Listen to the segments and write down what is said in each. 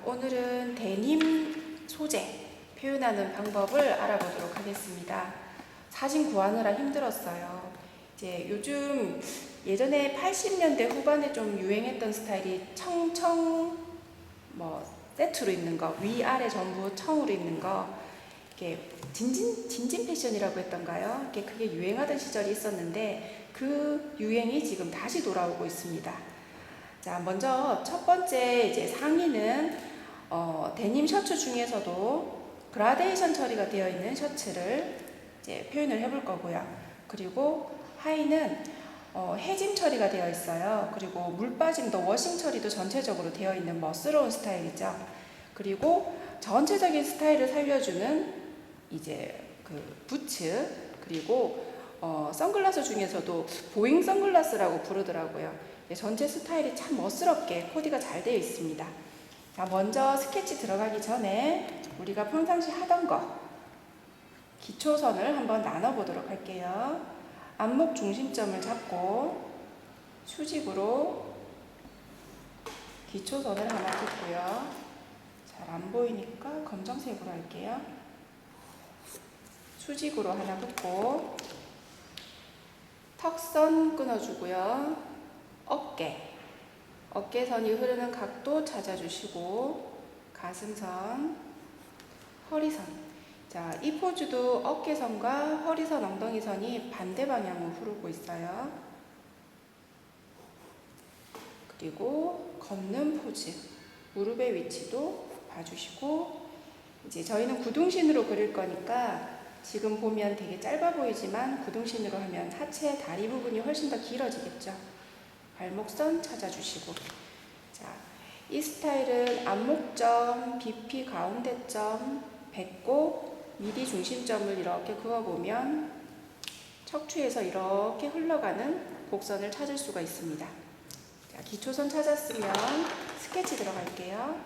오늘은 데님 소재 표현하는 방법을 알아보도록 하겠습니다. 사진 구하느라 힘들었어요. 이제 요즘 예전에 80년대 후반에 좀 유행했던 스타일이 청청 세트로 입는 거, 위아래 전부 청으로 입는 거, 이렇게 진진 패션이라고 했던가요? 그게 유행하던 시절이 있었는데 그 유행이 지금 다시 돌아오고 있습니다. 자, 먼저 첫 번째 이제 상의는 데님 셔츠 중에서도 그라데이션 처리가 되어 있는 셔츠를 이제 표현을 해볼 거고요. 그리고 하의는 해짐 처리가 되어 있어요. 그리고 물 빠짐도 워싱 처리도 전체적으로 되어 있는 멋스러운 스타일이죠. 그리고 전체적인 스타일을 살려주는 이제 그 부츠, 그리고 선글라스 중에서도 보잉 선글라스라고 부르더라고요. 전체 스타일이 참 멋스럽게 코디가 잘 되어 있습니다. 자, 먼저 스케치 들어가기 전에 우리가 평상시 하던 거 기초선을 한번 나눠보도록 할게요. 안목 중심점을 잡고 수직으로 기초선을 하나 긋고요. 잘 안 보이니까 검정색으로 할게요. 수직으로 하나 긋고 턱선 끊어주고요. 어깨선이 흐르는 각도 찾아주시고 가슴선, 허리선. 자, 이 포즈도 어깨선과 허리선, 엉덩이선이 반대 방향으로 흐르고 있어요. 그리고 걷는 포즈, 무릎의 위치도 봐주시고, 이제 저희는 구둥신으로 그릴 거니까 지금 보면 되게 짧아 보이지만 구둥신으로 하면 하체, 다리 부분이 훨씬 더 길어지겠죠. 발목선 찾아주시고. 자, 이 스타일은 안목점, BP 가운데점, 배꼽, 미디 중심점을 이렇게 그어보면 척추에서 이렇게 흘러가는 곡선을 찾을 수가 있습니다. 자, 기초선 찾았으면 스케치 들어갈게요.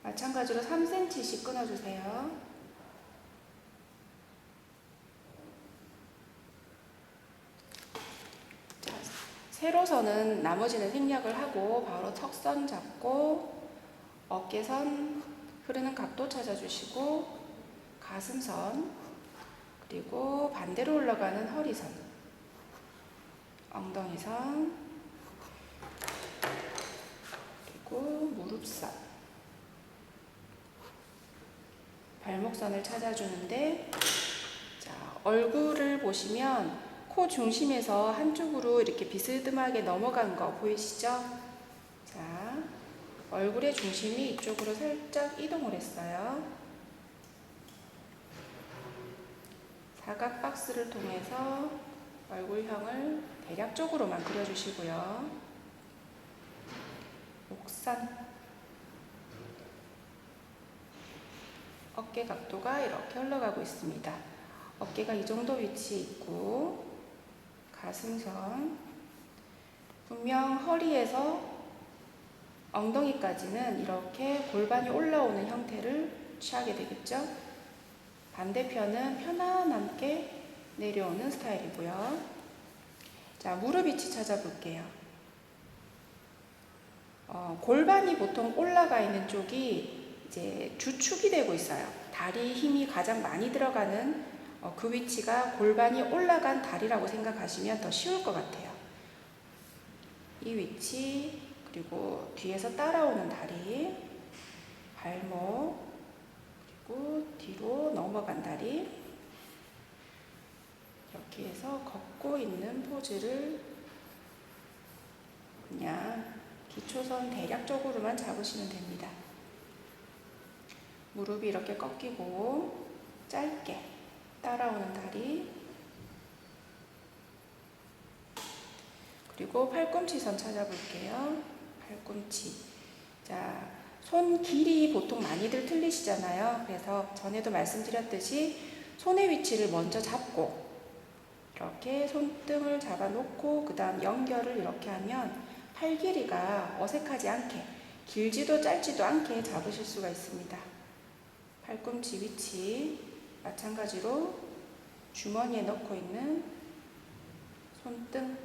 마찬가지로 3cm씩 끊어주세요. 세로선은 나머지는 생략을 하고 바로 턱선 잡고 어깨선 흐르는 각도 찾아주시고 가슴선, 그리고 반대로 올라가는 허리선, 엉덩이선, 그리고 무릎선, 발목선을 찾아주는데, 자, 얼굴을 보시면 코 중심에서 한쪽으로 이렇게 비스듬하게 넘어간 거 보이시죠? 자, 얼굴의 중심이 이쪽으로 살짝 이동을 했어요. 사각 박스를 통해서 얼굴형을 대략적으로만 그려주시고요. 목선, 어깨 각도가 이렇게 흘러가고 있습니다. 어깨가 이 정도 위치에 있고 가슴선, 분명 허리에서 엉덩이까지는 이렇게 골반이 올라오는 형태를 취하게 되겠죠. 반대편은 편안하게 내려오는 스타일이고요. 자, 무릎 위치 찾아볼게요. 골반이 보통 올라가 있는 쪽이 이제 주축이 되고 있어요. 다리 힘이 가장 많이 들어가는 그 위치가 골반이 올라간 다리라고 생각하시면 더 쉬울 것 같아요. 이 위치, 그리고 뒤에서 따라오는 다리, 발목, 그리고 뒤로 넘어간 다리, 이렇게 해서 걷고 있는 포즈를 그냥 기초선 대략적으로만 잡으시면 됩니다. 무릎이 이렇게 꺾이고 짧게 따라오는 다리, 그리고 팔꿈치선 찾아볼게요. 팔꿈치. 자, 손 길이 보통 많이들 틀리시잖아요. 그래서 전에도 말씀드렸듯이 손의 위치를 먼저 잡고 이렇게 손등을 잡아놓고 그 다음 연결을 이렇게 하면 팔 길이가 어색하지 않게, 길지도 짧지도 않게 잡으실 수가 있습니다. 팔꿈치 위치 마찬가지로 주머니에 넣고 있는 손등,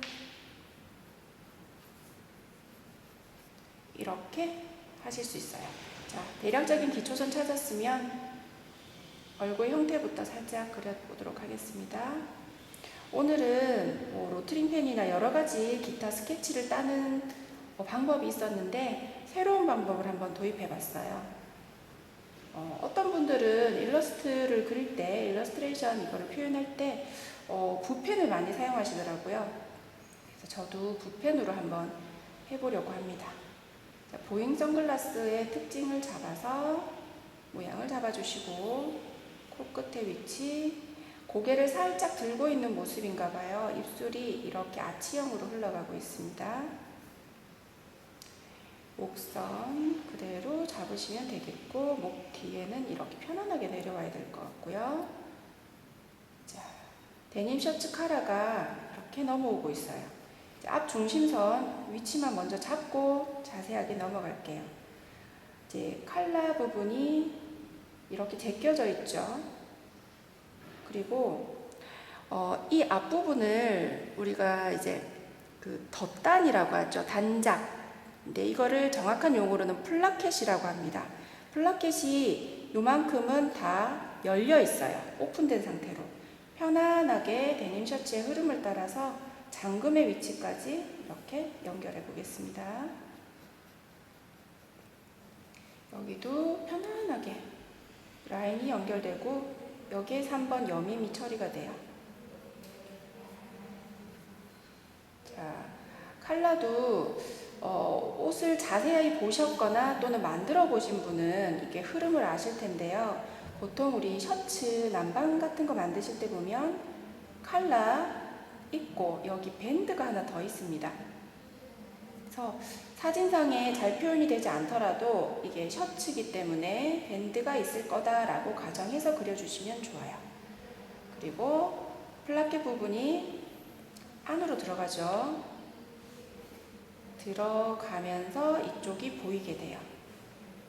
이렇게 하실 수 있어요. 자, 대략적인 기초선 찾았으면 얼굴 형태부터 살짝 그려보도록 하겠습니다. 오늘은 로트링펜이나 여러가지 기타 스케치를 따는 방법이 있었는데 새로운 방법을 한번 도입해 봤어요. 어떤 분들은 일러스트를 그릴 때, 일러스트레이션 이거를 표현할 때 붓펜을 많이 사용하시더라고요. 그래서 저도 붓펜으로 한번 해보려고 합니다. 자, 보잉 선글라스의 특징을 잡아서 모양을 잡아주시고 코끝의 위치, 고개를 살짝 들고 있는 모습인가 봐요. 입술이 이렇게 아치형으로 흘러가고 있습니다. 목선 그대로 잡으시면 되겠고, 목 뒤에는 이렇게 편안하게 내려와야 될 것 같고요. 자, 데님 셔츠 카라가 이렇게 넘어오고 있어요. 앞 중심선 위치만 먼저 잡고 자세하게 넘어갈게요. 이제 칼라 부분이 이렇게 제껴져 있죠. 그리고 이 앞부분을 우리가 이제 그 덧단이라고 하죠. 단작. 근데 이거를 정확한 용어로는 플라켓이라고 합니다. 플라켓이 요만큼은 다 열려 있어요. 오픈된 상태로. 편안하게 데님 셔츠의 흐름을 따라서 잠금의 위치까지 이렇게 연결해 보겠습니다. 여기도 편안하게 라인이 연결되고 여기에 3번 여밈이 처리가 돼요. 자, 컬러도 옷을 자세히 보셨거나 또는 만들어 보신 분은 이게 흐름을 아실 텐데요. 보통 우리 셔츠, 남방 같은 거 만드실 때 보면 컬러 있고 여기 밴드가 하나 더 있습니다. 그래서 사진상에 잘 표현이 되지 않더라도 이게 셔츠이기 때문에 밴드가 있을 거다라고 가정해서 그려주시면 좋아요. 그리고 플라켓 부분이 안으로 들어가죠. 들어가면서 이쪽이 보이게 돼요.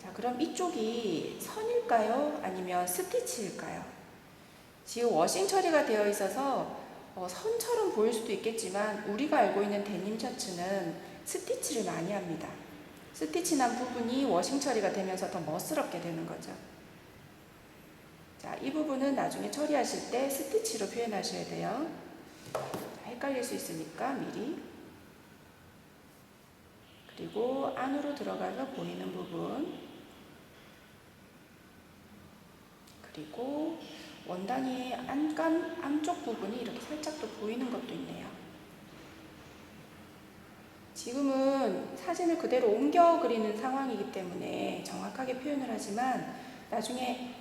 자, 그럼 이쪽이 선일까요? 아니면 스티치일까요? 지금 워싱 처리가 되어 있어서 선처럼 보일 수도 있겠지만 우리가 알고 있는 데님 셔츠는 스티치를 많이 합니다. 스티치 난 부분이 워싱 처리가 되면서 더 멋스럽게 되는 거죠. 자, 이 부분은 나중에 처리하실 때 스티치로 표현하셔야 돼요. 자, 헷갈릴 수 있으니까 미리. 그리고 안으로 들어가서 보이는 부분. 그리고 원단의 안쪽 부분이 이렇게 살짝 또 보이는 것도 있네요. 지금은 사진을 그대로 옮겨 그리는 상황이기 때문에 정확하게 표현을 하지만 나중에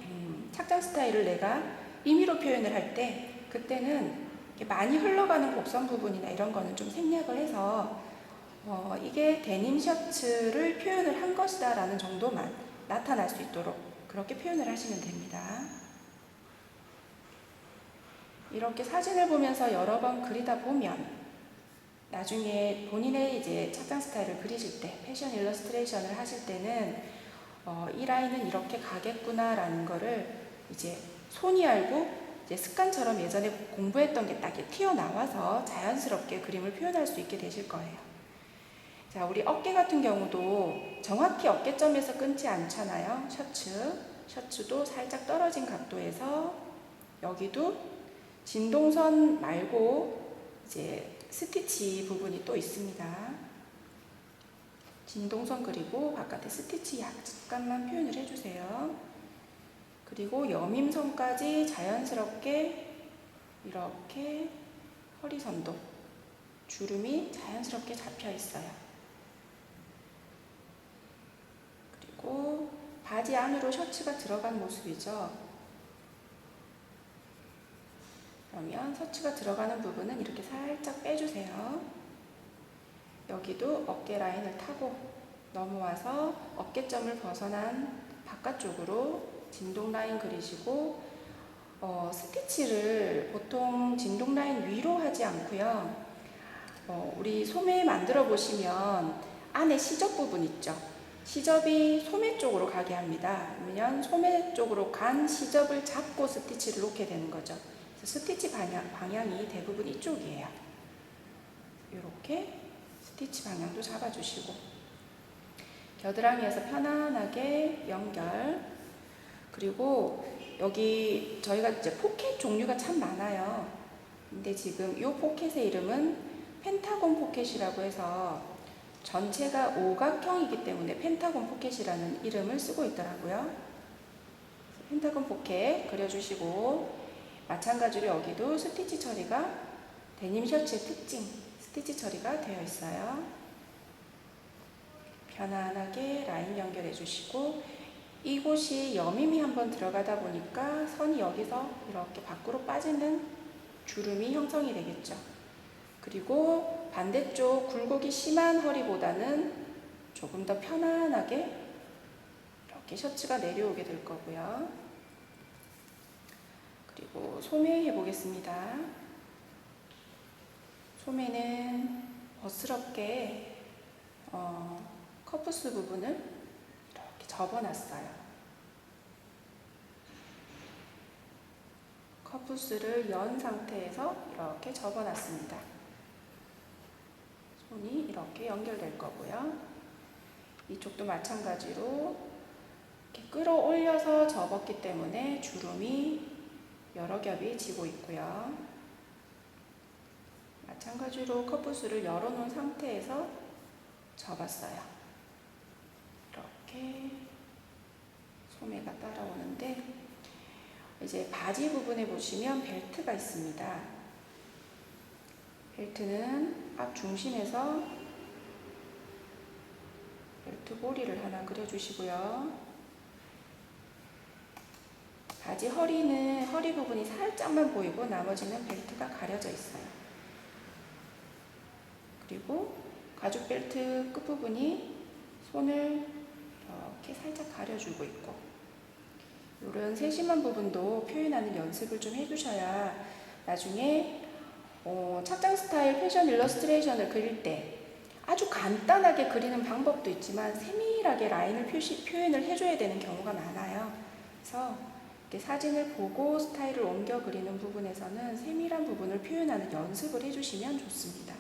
착장 스타일을 내가 임의로 표현을 할 때 그때는 많이 흘러가는 곡선 부분이나 이런 거는 좀 생략을 해서 이게 데님 셔츠를 표현을 한 것이다 라는 정도만 나타날 수 있도록 그렇게 표현을 하시면 됩니다. 이렇게 사진을 보면서 여러 번 그리다 보면 나중에 본인의 이제 착장 스타일을 그리실 때, 패션 일러스트레이션을 하실 때는 이 라인은 이렇게 가겠구나 라는 거를 이제 손이 알고 이제 습관처럼 예전에 공부했던 게 딱 튀어나와서 자연스럽게 그림을 표현할 수 있게 되실 거예요. 자, 우리 어깨 같은 경우도 정확히 어깨점에서 끊지 않잖아요. 셔츠도 살짝 떨어진 각도에서 여기도 진동선 말고 이제 스티치 부분이 또 있습니다. 진동선 그리고 바깥에 스티치 약간만 표현을 해주세요. 그리고 여밈선까지 자연스럽게 이렇게 허리선도 주름이 자연스럽게 잡혀 있어요. 그리고 바지 안으로 셔츠가 들어간 모습이죠. 그러면 셔츠가 들어가는 부분은 이렇게 살짝 빼주세요. 여기도 어깨 라인을 타고 넘어와서 어깨점을 벗어난 바깥쪽으로 진동 라인 그리시고 스티치를 보통 진동 라인 위로 하지 않고요. 우리 소매 만들어 보시면 안에 시접 부분 있죠. 시접이 소매 쪽으로 가게 합니다. 그러면 소매 쪽으로 간 시접을 잡고 스티치를 놓게 되는 거죠. 스티치 방향이 대부분 이쪽이에요. 이렇게 스티치 방향도 잡아주시고 겨드랑이에서 편안하게 연결. 그리고 여기 저희가 이제 포켓 종류가 참 많아요. 근데 지금 이 포켓의 이름은 펜타곤 포켓이라고 해서 전체가 오각형이기 때문에 펜타곤 포켓이라는 이름을 쓰고 있더라고요. 펜타곤 포켓 그려주시고, 마찬가지로 여기도 스티치 처리가 데님 셔츠의 특징, 스티치 처리가 되어 있어요. 편안하게 라인 연결해 주시고, 이곳이 여밈이 한번 들어가다 보니까 선이 여기서 이렇게 밖으로 빠지는 주름이 형성이 되겠죠. 그리고 반대쪽 굴곡이 심한 허리보다는 조금 더 편안하게 이렇게 셔츠가 내려오게 될 거고요. 그리고 소매 해보겠습니다. 소매는 버스럽게 커프스 부분을 이렇게 접어놨어요. 커프스를 연 상태에서 이렇게 접어놨습니다. 손이 이렇게 연결될 거고요. 이쪽도 마찬가지로 이렇게 끌어올려서 접었기 때문에 주름이 여러 겹이 지고 있고요. 마찬가지로 커프스를 열어놓은 상태에서 접었어요. 이렇게 소매가 따라오는데, 이제 바지 부분에 보시면 벨트가 있습니다. 벨트는 앞 중심에서 벨트 고리를 하나 그려주시고요. 바지 허리는 허리 부분이 살짝만 보이고 나머지는 벨트가 가려져 있어요. 그리고 가죽 벨트 끝부분이 손을 이렇게 살짝 가려주고 있고, 이런 세심한 부분도 표현하는 연습을 좀 해주셔야 나중에 착장 스타일 패션 일러스트레이션을 그릴 때 아주 간단하게 그리는 방법도 있지만 세밀하게 라인을 표현을 해줘야 되는 경우가 많아요. 그래서 이렇게 사진을 보고 스타일을 옮겨 그리는 부분에서는 세밀한 부분을 표현하는 연습을 해주시면 좋습니다.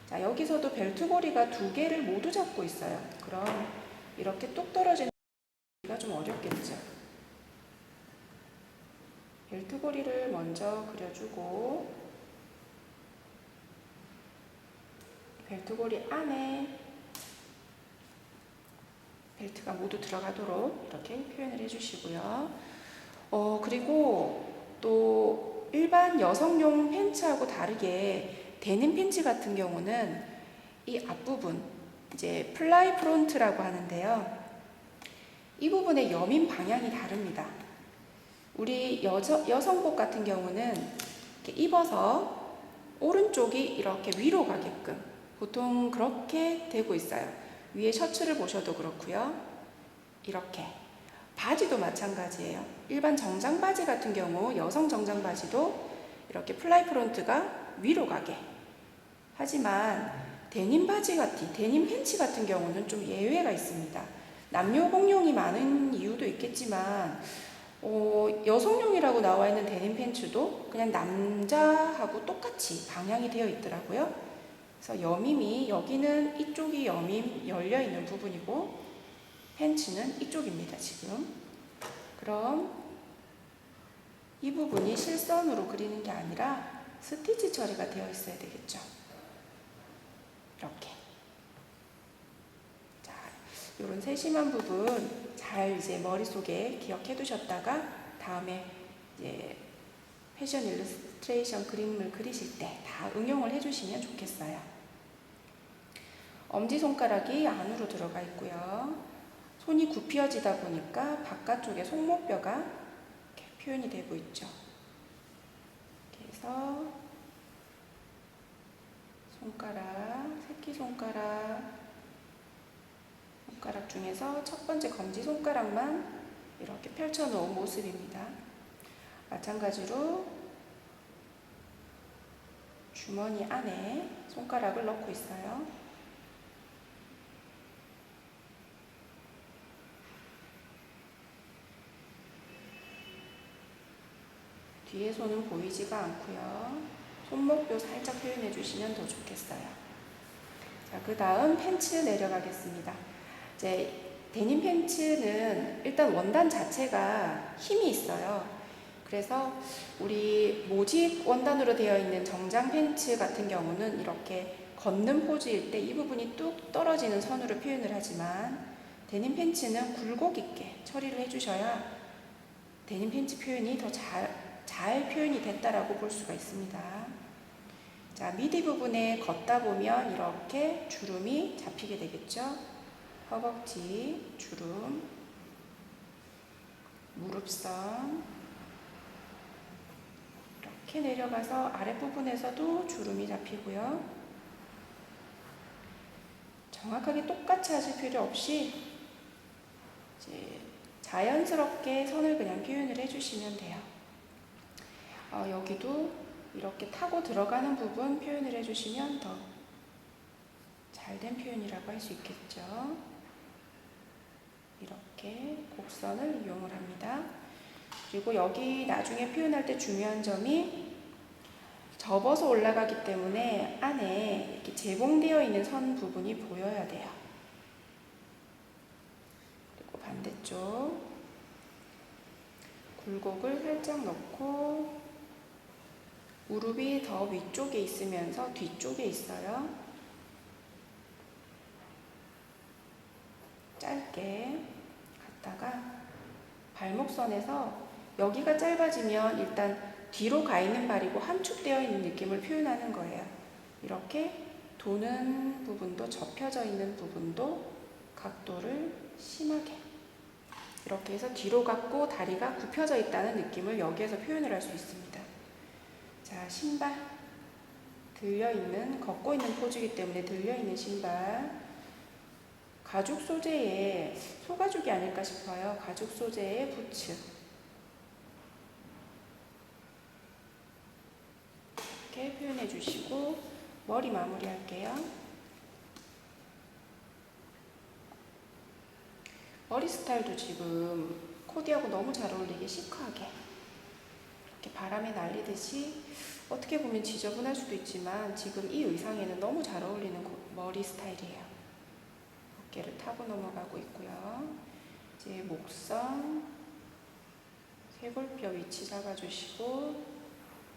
자, 여기서도 벨트 고리가 두 개를 모두 잡고 있어요. 그럼 이렇게 뚝 떨어지는 고리가 좀 어렵겠죠. 벨트 고리를 먼저 그려주고, 벨트 고리 안에 벨트가 모두 들어가도록 이렇게 표현을 해주시고요. 그리고 또 일반 여성용 팬츠하고 다르게 데님 팬츠 같은 경우는 이 앞부분, 이제 플라이 프론트라고 하는데요. 이 부분의 여민 방향이 다릅니다. 우리 여성복 같은 경우는 이렇게 입어서 오른쪽이 이렇게 위로 가게끔 보통 그렇게 되고 있어요. 위에 셔츠를 보셔도 그렇고요. 이렇게 바지도 마찬가지예요. 일반 정장 바지 같은 경우, 여성 정장 바지도 이렇게 플라이 프론트가 위로 가게. 하지만 데님 바지 데님 팬츠 같은 경우는 좀 예외가 있습니다. 남녀 공용이 많은 이유도 있겠지만 여성용이라고 나와 있는 데님 팬츠도 그냥 남자하고 똑같이 방향이 되어 있더라고요. 그래서 여밈이 여기는 이쪽이 여밈 열려 있는 부분이고 팬츠는 이쪽입니다. 지금 그럼 이 부분이 실선으로 그리는 게 아니라 스티치 처리가 되어 있어야 되겠죠. 이렇게. 자, 이런 세심한 부분 잘 이제 머릿속에 기억해 두셨다가 다음에 이제 패션 일러스트레이션 그림을 그리실 때 다 응용을 해주시면 좋겠어요. 엄지손가락이 안으로 들어가 있고요. 손이 굽혀지다 보니까 바깥쪽에 손목뼈가 이렇게 표현이 되고 있죠. 이렇게 해서 손가락, 새끼손가락, 손가락 중에서 첫 번째 검지손가락만 이렇게 펼쳐놓은 모습입니다. 마찬가지로 주머니 안에 손가락을 넣고 있어요. 뒤에 손은 보이지가 않고요. 손목뼈 살짝 표현해 주시면 더 좋겠어요. 자, 그 다음 팬츠 내려가겠습니다. 이제 데님 팬츠는 일단 원단 자체가 힘이 있어요. 그래서 우리 모직 원단으로 되어 있는 정장 팬츠 같은 경우는 이렇게 걷는 포즈일 때 이 부분이 뚝 떨어지는 선으로 표현을 하지만 데님 팬츠는 굴곡 있게 처리를 해주셔야 데님 팬츠 표현이 더 잘 표현이 됐다라고 볼 수가 있습니다. 자, 미디 부분에 걷다 보면 이렇게 주름이 잡히게 되겠죠. 허벅지, 주름, 무릎선 이렇게 내려가서 아랫부분에서도 주름이 잡히고요. 정확하게 똑같이 하실 필요 없이 이제 자연스럽게 선을 그냥 표현을 해주시면 돼요. 여기도 이렇게 타고 들어가는 부분 표현을 해주시면 더 잘된 표현이라고 할 수 있겠죠. 이렇게 곡선을 이용을 합니다. 그리고 여기 나중에 표현할 때 중요한 점이 접어서 올라가기 때문에 안에 이렇게 재봉되어 있는 선 부분이 보여야 돼요. 그리고 반대쪽 굴곡을 살짝 넣고 무릎이 더 위쪽에 있으면서 뒤쪽에 있어요. 짧게 갔다가 발목선에서 여기가 짧아지면 일단 뒤로 가 있는 발이고 함축되어 있는 느낌을 표현하는 거예요. 이렇게 도는 부분도 접혀져 있는 부분도 각도를 심하게 이렇게 해서 뒤로 갔고 다리가 굽혀져 있다는 느낌을 여기에서 표현을 할 수 있습니다. 자, 신발 들려있는 걷고 있는 포즈이기 때문에 들려있는 신발 가죽 소재의 소가죽이 아닐까 싶어요. 가죽 소재의 부츠 이렇게 표현해 주시고 머리 마무리 할게요. 머리 스타일도 지금 코디하고 너무 잘 어울리게 시크하게 이렇게 바람에 날리듯이 어떻게 보면 지저분할 수도 있지만 지금 이 의상에는 너무 잘 어울리는 머리 스타일이에요. 어깨를 타고 넘어가고 있고요. 이제 목선 쇄골뼈 위치 잡아주시고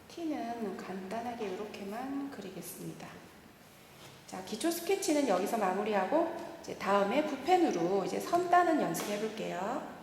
티는 간단하게 이렇게만 그리겠습니다. 자, 기초 스케치는 여기서 마무리하고 이제 다음에 붓펜으로 이제 선 따는 연습 해볼게요.